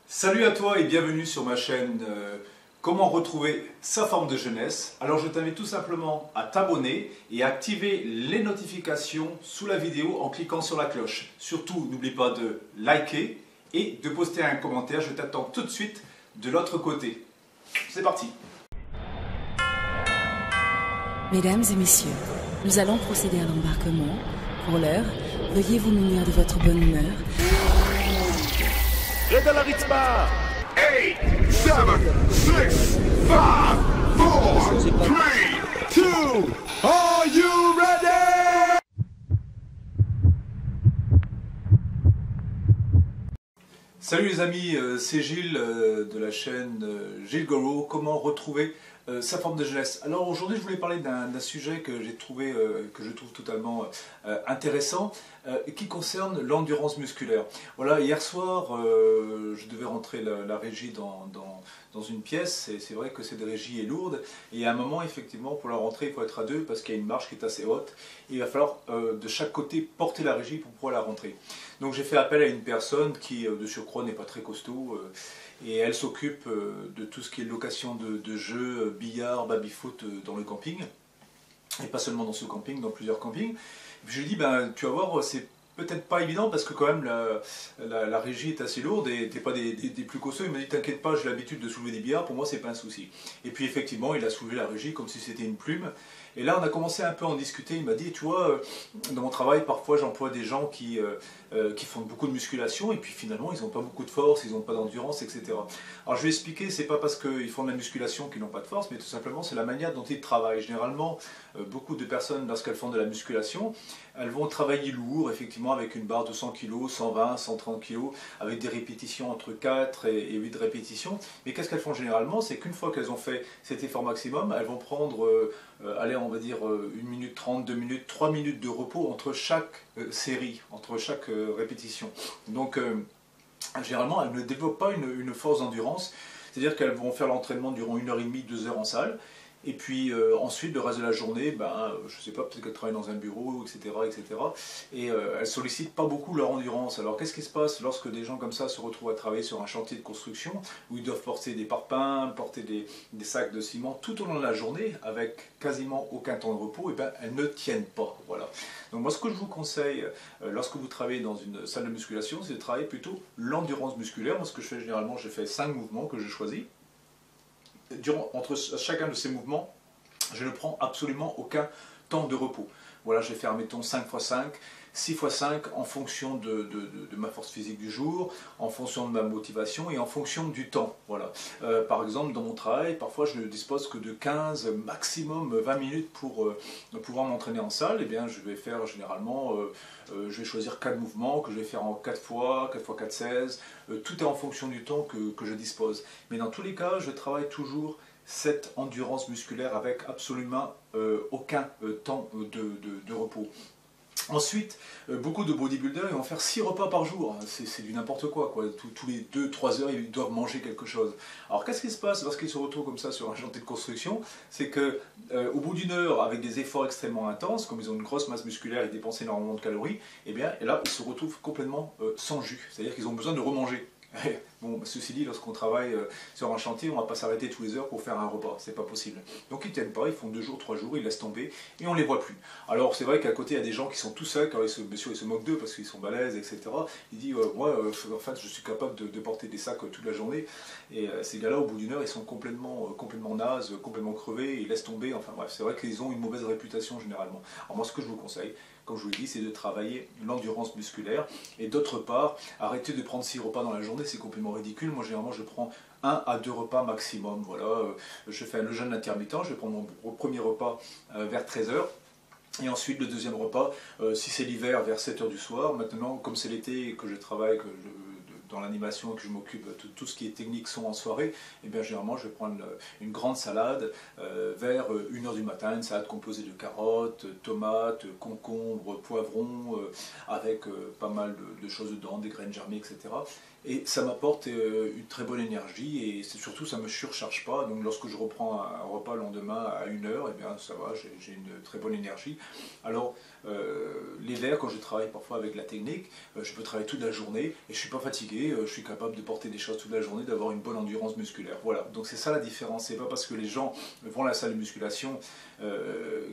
Salut à toi et bienvenue sur ma chaîne Comment retrouver sa forme de jeunesse. Alors je t'invite tout simplement à t'abonner et à activer les notifications sous la vidéo en cliquant sur la cloche. Surtout n'oublie pas de liker et de poster un commentaire, je t'attends tout de suite de l'autre côté. C'est parti. Mesdames et messieurs, nous allons procéder à l'embarquement. Pour l'heure, veuillez vous munir de votre bonne humeur. Red à la Ritzma! 8, 7, 6, 5, 4, 3, 2, Are you ready? Salut les amis, c'est Gilles de la chaîne Gilles Goro, comment retrouver sa forme de jeunesse. Alors aujourd'hui je voulais parler d'un sujet que j'ai trouvé, que je trouve totalement intéressant, qui concerne l'endurance musculaire. Voilà, hier soir je devais rentrer la régie dans une pièce, et c'est vrai que cette régie est lourde, et à un moment effectivement pour la rentrée il faut être à deux parce qu'il y a une marche qui est assez haute, et il va falloir de chaque côté porter la régie pour pouvoir la rentrer. Donc j'ai fait appel à une personne qui de surcroît n'est pas très costaud, et elle s'occupe de tout ce qui est location de jeux, billard, baby-foot dans le camping, et pas seulement dans ce camping, dans plusieurs campings. Et puis je lui dis, ben, tu vas voir, c'est peut-être pas évident parce que quand même la régie est assez lourde et t'es pas des plus costauds. Il m'a dit, t'inquiète pas, j'ai l'habitude de soulever des billards, pour moi c'est pas un souci. Et puis effectivement il a soulevé la régie comme si c'était une plume. Et là on a commencé un peu à en discuter. Il m'a dit, tu vois, dans mon travail parfois j'emploie des gens qui font beaucoup de musculation et puis finalement ils n'ont pas beaucoup de force, ils n'ont pas d'endurance, etc. Alors je vais expliquer, c'est pas parce qu'ils font de la musculation qu'ils n'ont pas de force, mais tout simplement c'est la manière dont ils travaillent. Généralement beaucoup de personnes lorsqu'elles font de la musculation, elles vont travailler lourd, effectivement avec une barre de 100 kg, 120, 130 kg, avec des répétitions entre 4 et 8 répétitions. Mais qu'est-ce qu'elles font généralement? C'est qu'une fois qu'elles ont fait cet effort maximum, elles vont prendre, allez, on va dire 1 minute 30, 2 minutes, 3 minutes de repos entre chaque série, entre chaque répétition. Donc généralement elles ne développent pas une force d'endurance, c'est-à-dire qu'elles vont faire l'entraînement durant 1h30, 2 heures en salle. Et puis ensuite, le reste de la journée, ben, je ne sais pas, peut-être qu'elles travaillent dans un bureau, etc. Et elles ne sollicitent pas beaucoup leur endurance. Alors qu'est-ce qui se passe lorsque des gens comme ça se retrouvent à travailler sur un chantier de construction, où ils doivent porter des parpaings, porter des sacs de ciment tout au long de la journée, avec quasiment aucun temps de repos, et ben, elles ne tiennent pas. Voilà. Donc moi ce que je vous conseille, lorsque vous travaillez dans une salle de musculation, c'est de travailler plutôt l'endurance musculaire. Moi ce que je fais généralement, j'ai fait 5 mouvements que je choisis. Entre chacun de ces mouvements, je ne prends absolument aucun temps de repos. Voilà, je vais faire, mettons, 5 x 5, 6 x 5 en fonction de ma force physique du jour, en fonction de ma motivation et en fonction du temps. Voilà. Par exemple, dans mon travail, parfois je ne dispose que de 15, maximum 20 minutes pour pouvoir m'entraîner en salle. Eh bien, je vais faire généralement, je vais choisir 4 mouvements que je vais faire en 4 fois, 4 x 4, 16. Tout est en fonction du temps que je dispose. Mais dans tous les cas, je travaille toujours cette endurance musculaire avec absolument aucun temps de repos. Ensuite, beaucoup de bodybuilders vont faire 6 repas par jour, c'est du n'importe quoi. Tous les 2-3 heures, ils doivent manger quelque chose. Alors qu'est-ce qui se passe lorsqu'ils se retrouvent comme ça sur un chantier de construction? C'est que au bout d'une heure, avec des efforts extrêmement intenses, comme ils ont une grosse masse musculaire et dépensent énormément de calories, et bien là, ils se retrouvent complètement sans jus, c'est-à-dire qu'ils ont besoin de remanger. Bon, ceci dit, lorsqu'on travaille sur un chantier, on ne va pas s'arrêter tous les heures pour faire un repas, c'est pas possible. Donc ils ne tiennent pas, ils font 2 jours, 3 jours, ils laissent tomber et on ne les voit plus. Alors c'est vrai qu'à côté il y a des gens qui sont tout secs, alors monsieur il se moque d'eux parce qu'ils sont balèzes, etc. Il dit moi en fait je suis capable de porter des sacs toute la journée, et ces gars-là au bout d'une heure ils sont complètement nazes, complètement crevés, ils laissent tomber, enfin bref, c'est vrai qu'ils ont une mauvaise réputation généralement. Alors moi ce que je vous conseille, comme je vous l'ai dit, c'est de travailler l'endurance musculaire, et d'autre part, arrêtez de prendre 6 repas dans la journée, c'est complètement ridicule. Moi généralement je prends 1 à 2 repas maximum, voilà. Je fais le jeûne intermittent, je vais prendre mon premier repas vers 13 heures. Et ensuite le deuxième repas, si c'est l'hiver, vers 7 heures du soir. Maintenant, comme c'est l'été et que je travaille dans l'animation et que je m'occupe de tout ce qui est technique son en soirée, et bien généralement je vais prendre une grande salade vers 1 heure du matin, une salade composée de carottes, tomates, concombres, poivrons, avec pas mal de choses dedans, des graines germées, etc. et ça m'apporte une très bonne énergie et surtout ça ne me surcharge pas. Donc lorsque je reprends un repas le lendemain à 1h, eh bien ça va, j'ai une très bonne énergie. Alors l'hiver, quand je travaille parfois avec la technique, je peux travailler toute la journée et je ne suis pas fatigué, je suis capable de porter des choses toute la journée, d'avoir une bonne endurance musculaire. Voilà, donc c'est ça la différence. C'est pas parce que les gens vont à la salle de musculation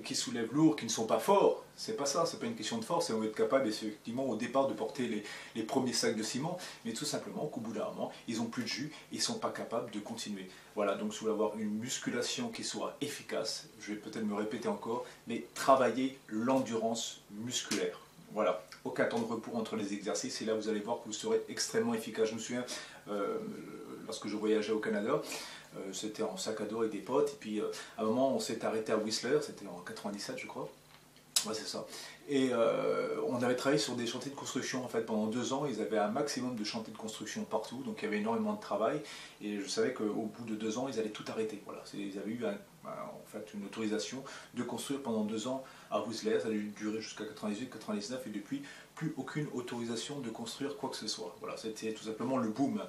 qui soulèvent lourd, qui ne sont pas forts. C'est pas ça, c'est pas une question de force, c'est on va être capable effectivement au départ de porter les premiers sacs de ciment, mais tout simplement qu'au bout d'un moment, ils n'ont plus de jus, ils ne sont pas capables de continuer. Voilà, donc si vous voulez avoir une musculation qui soit efficace, je vais peut-être me répéter encore, mais travailler l'endurance musculaire. Voilà, aucun temps de repos entre les exercices, et là vous allez voir que vous serez extrêmement efficace. Je me souviens, lorsque je voyageais au Canada, c'était en sac à dos avec des potes, et puis à un moment on s'est arrêté à Whistler, c'était en 97 je crois. Ouais, c'est ça. Et on avait travaillé sur des chantiers de construction en fait pendant 2 ans. Ils avaient un maximum de chantiers de construction partout, donc il y avait énormément de travail. Et je savais qu'au bout de 2 ans, ils allaient tout arrêter. Voilà, ils avaient eu en fait une autorisation de construire pendant 2 ans à Whistler. Ça a duré jusqu'à 98-99 et depuis plus aucune autorisation de construire quoi que ce soit. Voilà, c'était tout simplement le boom.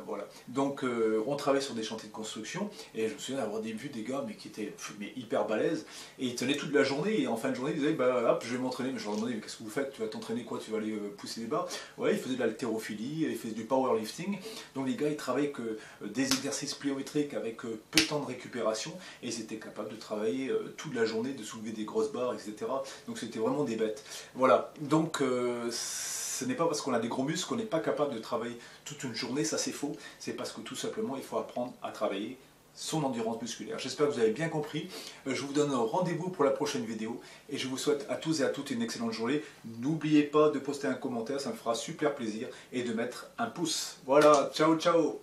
Voilà. Donc on travaillait sur des chantiers de construction et je me souviens d'avoir vu des gars qui étaient hyper balèzes et ils tenaient toute la journée et en fin de journée ils disaient bah hop je vais m'entraîner. Mais je leur demandais mais qu'est-ce que vous faites? Tu vas t'entraîner quoi? Tu vas aller pousser des barres? Ouais, ils faisaient de l'haltérophilie, ils faisaient du powerlifting. Donc les gars ils travaillaient que des exercices pliométriques avec peu de temps de récupération et ils étaient capables de travailler toute la journée, de soulever des grosses barres, etc. Donc c'était vraiment des bêtes. Voilà, donc ce n'est pas parce qu'on a des gros muscles qu'on n'est pas capable de travailler toute une journée, ça c'est faux. C'est parce que tout simplement il faut apprendre à travailler son endurance musculaire. J'espère que vous avez bien compris. Je vous donne rendez-vous pour la prochaine vidéo et je vous souhaite à tous et à toutes une excellente journée. N'oubliez pas de poster un commentaire, ça me fera super plaisir et de mettre un pouce. Voilà, ciao ciao.